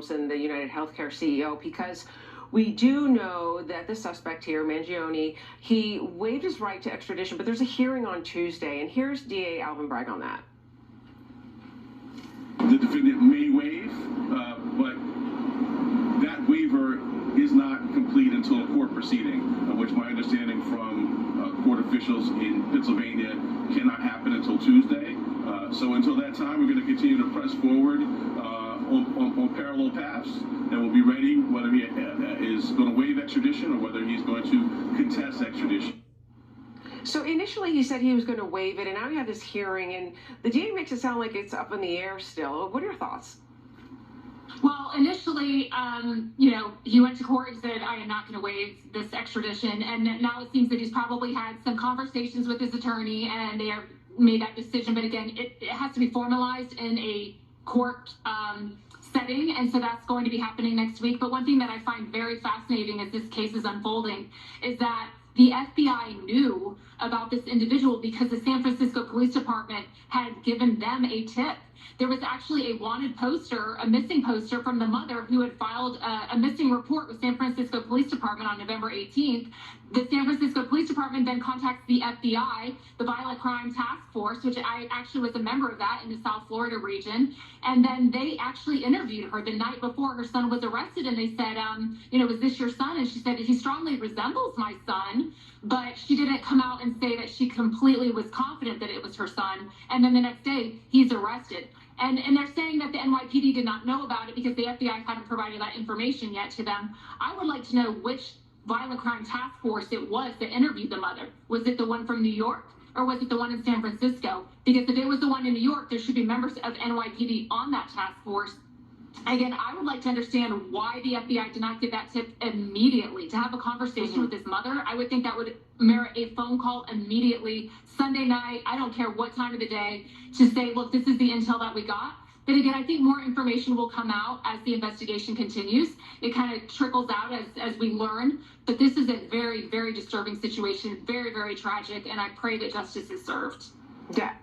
Thompson, the United Healthcare CEO, because we do know that the suspect here, Mangione, he waived his right to extradition, but there's a hearing on Tuesday, and here's DA Alvin Bragg on that. The defendant may waive, but that waiver is not complete until a court proceeding, which my understanding from court officials in Pennsylvania cannot happen until Tuesday. So until that time, we're going to continue to press forward on parallel paths, and we'll be ready whether he is going to waive extradition or whether he's going to contest extradition. So initially he said he was going to waive it, and now you have this hearing, and the DA makes it sound like it's up in the air still. What are your thoughts? Well, initially, he went to court and said, I am not going to waive this extradition. And now it seems that he's probably had some conversations with his attorney and they have made that decision. But again, it has to be formalized in a court setting. And so that's going to be happening next week. But one thing that I find very fascinating as this case is unfolding is that the FBI knew about this individual because the San Francisco Police Department had given them a tip. There was actually a wanted poster, a missing poster from the mother who had filed a missing report with San Francisco Police Department on November 18th. The San Francisco Police Department then contacts the FBI, the Violent Crime Task Force, which I actually was a member of that in the South Florida region. And then they actually interviewed her the night before her son was arrested. And they said, was this your son? And she said, he strongly resembles my son. But she didn't come out and say that she completely was confident that it was her son. And then the next day, he's arrested. And they're saying that the NYPD did not know about it because the FBI hadn't provided that information yet to them. I would like to know which violent crime task force it was that interviewed the mother. Was it the one from New York or was it the one in San Francisco? Because if it was the one in New York, there should be members of NYPD on that task force. Again, I would like to understand why the FBI did not give that tip immediately. To have a conversation with his mother, I would think that would merit a phone call immediately, Sunday night, I don't care what time of the day, to say, look, this is the intel that we got. But again, I think more information will come out as the investigation continues. It kind of trickles out as we learn. But this is a very, very disturbing situation, very, very tragic, and I pray that justice is served. Yeah.